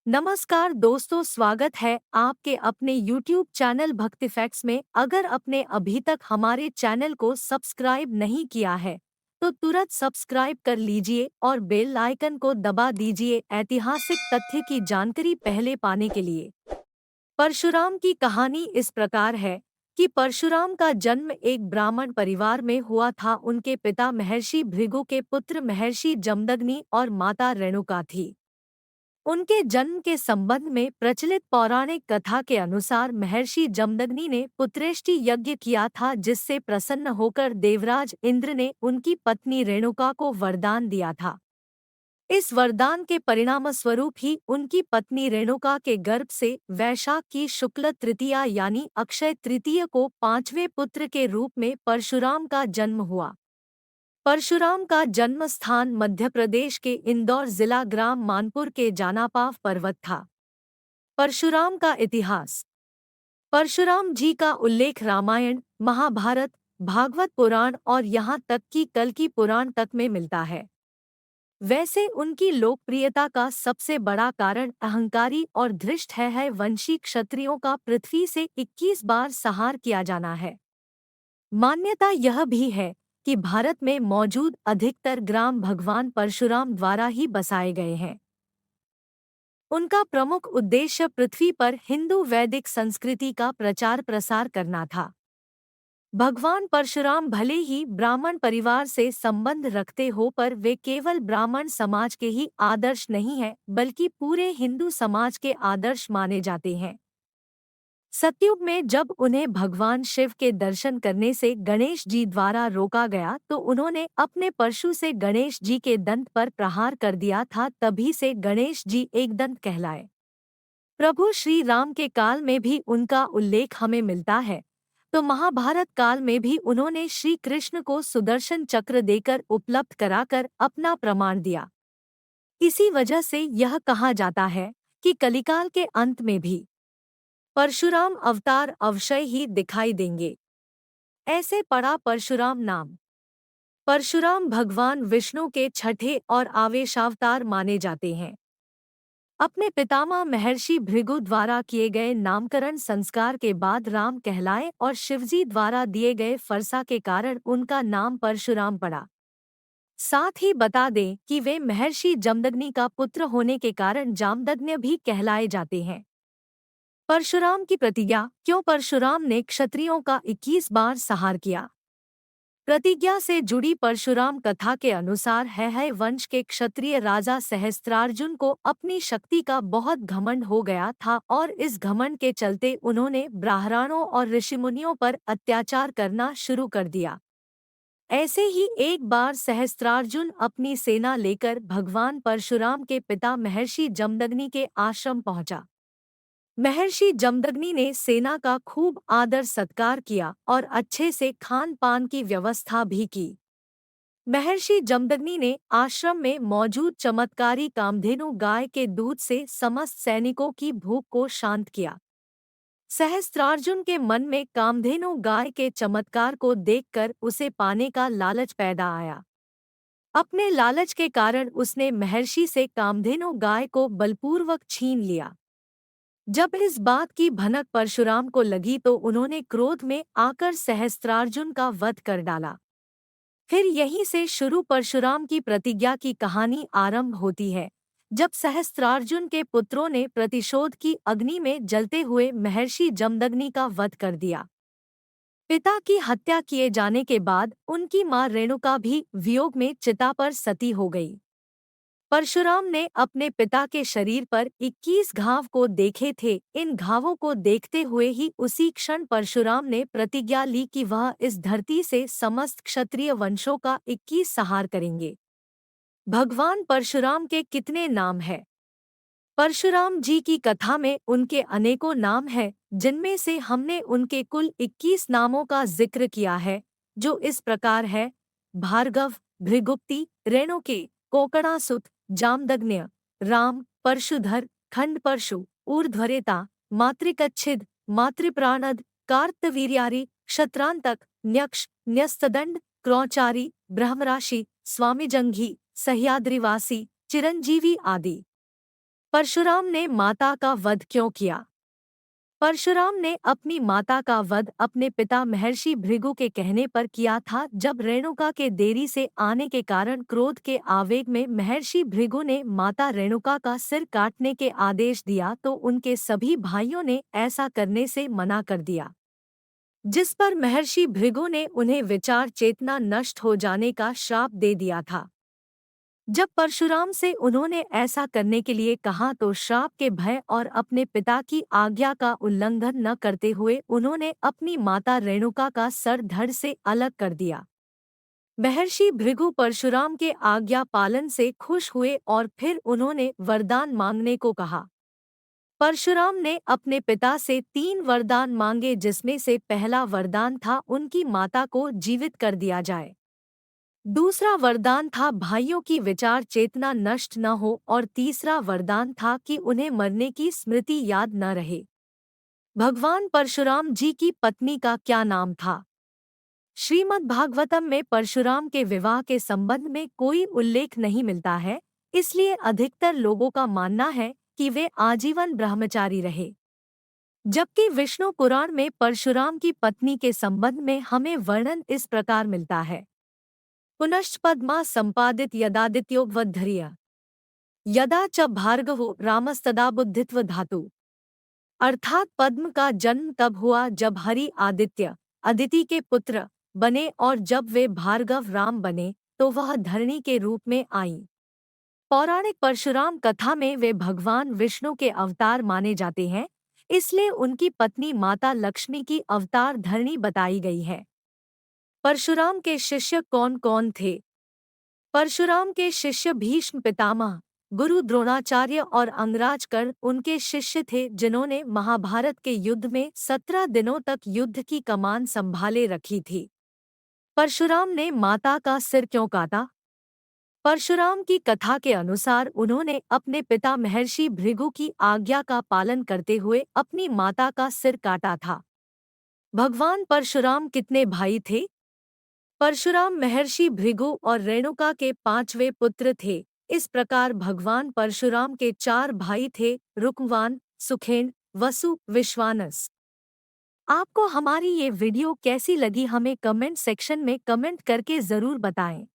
नमस्कार दोस्तों, स्वागत है आपके अपने YouTube चैनल भक्ति फैक्ट्स में। अगर आपने अभी तक हमारे चैनल को सब्सक्राइब नहीं किया है तो तुरंत सब्सक्राइब कर लीजिए और बेल आइकन को दबा दीजिए ऐतिहासिक तथ्य की जानकारी पहले पाने के लिए। परशुराम की कहानी इस प्रकार है कि परशुराम का जन्म एक ब्राह्मण परिवार में हुआ था। उनके पिता महर्षि भृगु के पुत्र महर्षि जमदग्नि और माता रेणुका थी। उनके जन्म के संबंध में प्रचलित पौराणिक कथा के अनुसार महर्षि जमदग्नि ने पुत्रेष्टि यज्ञ किया था, जिससे प्रसन्न होकर देवराज इंद्र ने उनकी पत्नी रेणुका को वरदान दिया था। इस वरदान के परिणामस्वरूप ही उनकी पत्नी रेणुका के गर्भ से वैशाख की शुक्ल तृतीया यानी अक्षय तृतीय को पांचवें पुत्र के रूप में परशुराम का जन्म हुआ। परशुराम का जन्म स्थान मध्य प्रदेश के इंदौर जिला ग्राम मानपुर के जानापाव पर्वत था। परशुराम का इतिहास। परशुराम जी का उल्लेख रामायण, महाभारत, भागवत पुराण और यहाँ तक कि कल्कि पुराण तक में मिलता है। वैसे उनकी लोकप्रियता का सबसे बड़ा कारण अहंकारी और धृष्ट है वंशी क्षत्रियों का पृथ्वी से 21 बार संहार किया जाना है। मान्यता यह भी है कि भारत में मौजूद अधिकतर ग्राम भगवान परशुराम द्वारा ही बसाए गए हैं। उनका प्रमुख उद्देश्य पृथ्वी पर हिंदू वैदिक संस्कृति का प्रचार प्रसार करना था। भगवान परशुराम भले ही ब्राह्मण परिवार से संबंध रखते हो, पर वे केवल ब्राह्मण समाज के ही आदर्श नहीं हैं, बल्कि पूरे हिंदू समाज के आदर्श माने जाते हैं। सतयुग में जब उन्हें भगवान शिव के दर्शन करने से गणेश जी द्वारा रोका गया तो उन्होंने अपने परशु से गणेश जी के दंत पर प्रहार कर दिया था। तभी से गणेश जी एकदंत कहलाए। प्रभु श्री राम के काल में भी उनका उल्लेख हमें मिलता है, तो महाभारत काल में भी उन्होंने श्री कृष्ण को सुदर्शन चक्र देकर उपलब्ध कराकर अपना प्रमाण दिया। इसी वजह से यह कहा जाता है कि कलिकाल के अंत में भी परशुराम अवतार अवश्य ही दिखाई देंगे। ऐसे पड़ा परशुराम नाम। परशुराम भगवान विष्णु के छठे और आवेशावतार माने जाते हैं। अपने पितामह महर्षि भृगु द्वारा किए गए नामकरण संस्कार के बाद राम कहलाए और शिवजी द्वारा दिए गए फरसा के कारण उनका नाम परशुराम पड़ा। साथ ही बता दें कि वे महर्षि जमदग्नि का पुत्र होने के कारण जामदग्नि भी कहलाए जाते हैं। परशुराम की प्रतिज्ञा। क्यों परशुराम ने क्षत्रियों का 21 बार संहार किया? प्रतिज्ञा से जुड़ी परशुराम कथा के अनुसार है वंश के क्षत्रिय राजा सहस्त्रार्जुन को अपनी शक्ति का बहुत घमंड हो गया था और इस घमंड के चलते उन्होंने ब्राह्मणों और ऋषिमुनियों पर अत्याचार करना शुरू कर दिया। ऐसे ही एक बार सहस्त्रार्जुन अपनी सेना लेकर भगवान परशुराम के पिता महर्षि जमदग्नि के आश्रम पहुंचा। महर्षि जमदग्नि ने सेना का खूब आदर सत्कार किया और अच्छे से खान पान की व्यवस्था भी की। महर्षि जमदग्नि ने आश्रम में मौजूद चमत्कारी कामधेनु गाय के दूध से समस्त सैनिकों की भूख को शांत किया। सहस्त्रार्जुन के मन में कामधेनु गाय के चमत्कार को देखकर उसे पाने का लालच पैदा आया। अपने लालच के कारण उसने महर्षि से कामधेनु गाय को बलपूर्वक छीन लिया। जब इस बात की भनक परशुराम को लगी तो उन्होंने क्रोध में आकर सहस्त्रार्जुन का वध कर डाला। फिर यहीं से शुरू परशुराम की प्रतिज्ञा की कहानी आरंभ होती है, जब सहस्त्रार्जुन के पुत्रों ने प्रतिशोध की अग्नि में जलते हुए महर्षि जमदग्नि का वध कर दिया। पिता की हत्या किए जाने के बाद उनकी मां रेणुका भी वियोग में चिता पर सती हो गई। परशुराम ने अपने पिता के शरीर पर 21 घाव को देखे थे। इन घावों को देखते हुए ही उसी क्षण परशुराम ने प्रतिज्ञा ली कि वह इस धरती से समस्त क्षत्रिय वंशों का 21 संहार करेंगे। भगवान परशुराम के कितने नाम हैं? परशुराम जी की कथा में उनके अनेकों नाम हैं, जिनमें से हमने उनके कुल 21 नामों का जिक्र किया है, जो इस प्रकार है: भार्गव, भृगुप्ति, रेणुके, कोकणासुत, जामदग्न्य, राम, परशुधर, खंडपरशु, ऊर्ध्वरेता, मातृकच्छिद, मातृप्राणद, कार्तवीर्यारि, क्षत्रांतक, न्यक्ष, न्यस्तदंड, क्रौचारी, ब्रह्मराशि, स्वामीजंघी, सह्याद्रिवासी, चिरंजीवी आदि। परशुराम ने माता का वध क्यों किया? परशुराम ने अपनी माता का वध अपने पिता महर्षि भृगु के कहने पर किया था। जब रेणुका के देरी से आने के कारण क्रोध के आवेग में महर्षि भृगु ने माता रेणुका का सिर काटने के आदेश दिया तो उनके सभी भाइयों ने ऐसा करने से मना कर दिया, जिस पर महर्षि भृगु ने उन्हें विचार चेतना नष्ट हो जाने का श्राप दे दिया था। जब परशुराम से उन्होंने ऐसा करने के लिए कहा तो श्राप के भय और अपने पिता की आज्ञा का उल्लंघन न करते हुए उन्होंने अपनी माता रेणुका का सर धड़ से अलग कर दिया। महर्षि भृगु परशुराम के आज्ञा पालन से खुश हुए और फिर उन्होंने वरदान मांगने को कहा। परशुराम ने अपने पिता से 3 वरदान मांगे, जिसमें से पहला वरदान था उनकी माता को जीवित कर दिया जाए। दूसरा वरदान था भाइयों की विचार चेतना नष्ट न हो और तीसरा वरदान था कि उन्हें मरने की स्मृति याद न रहे। भगवान परशुराम जी की पत्नी का क्या नाम था? श्रीमद् भागवतम में परशुराम के विवाह के संबंध में कोई उल्लेख नहीं मिलता है, इसलिए अधिकतर लोगों का मानना है कि वे आजीवन ब्रह्मचारी रहे। जबकि विष्णु पुराण में परशुराम की पत्नी के संबंध में हमें वर्णन इस प्रकार मिलता है। पुनश्च पद्मा संपादित यदादित्यो वद्धर्य यदा च भार्गवो रामस्तदा बुद्धित्व धातु। अर्थात पद्म का जन्म तब हुआ जब हरि आदित्य अदिति के पुत्र बने और जब वे भार्गव राम बने तो वह धरणी के रूप में आईं। पौराणिक परशुराम कथा में वे भगवान विष्णु के अवतार माने जाते हैं, इसलिए उनकी पत्नी माता लक्ष्मी की अवतार धरणी बताई गई है। परशुराम के शिष्य कौन कौन थे? परशुराम के शिष्य भीष्म पितामह, गुरु द्रोणाचार्य और अंगराज कर्ण उनके शिष्य थे, जिन्होंने महाभारत के युद्ध में 17 दिनों तक युद्ध की कमान संभाले रखी थी। परशुराम ने माता का सिर क्यों काटा? परशुराम की कथा के अनुसार उन्होंने अपने पिता महर्षि भृगु की आज्ञा का पालन करते हुए अपनी माता का सिर काटा था। भगवान परशुराम कितने भाई थे? परशुराम महर्षि भृगु और रेणुका के 5वें पुत्र थे। इस प्रकार भगवान परशुराम के 4 भाई थे, रुक्मवान, सुखेन, वसु, विश्वानस। आपको हमारी ये वीडियो कैसी लगी हमें कमेंट सेक्शन में कमेंट करके ज़रूर बताएं।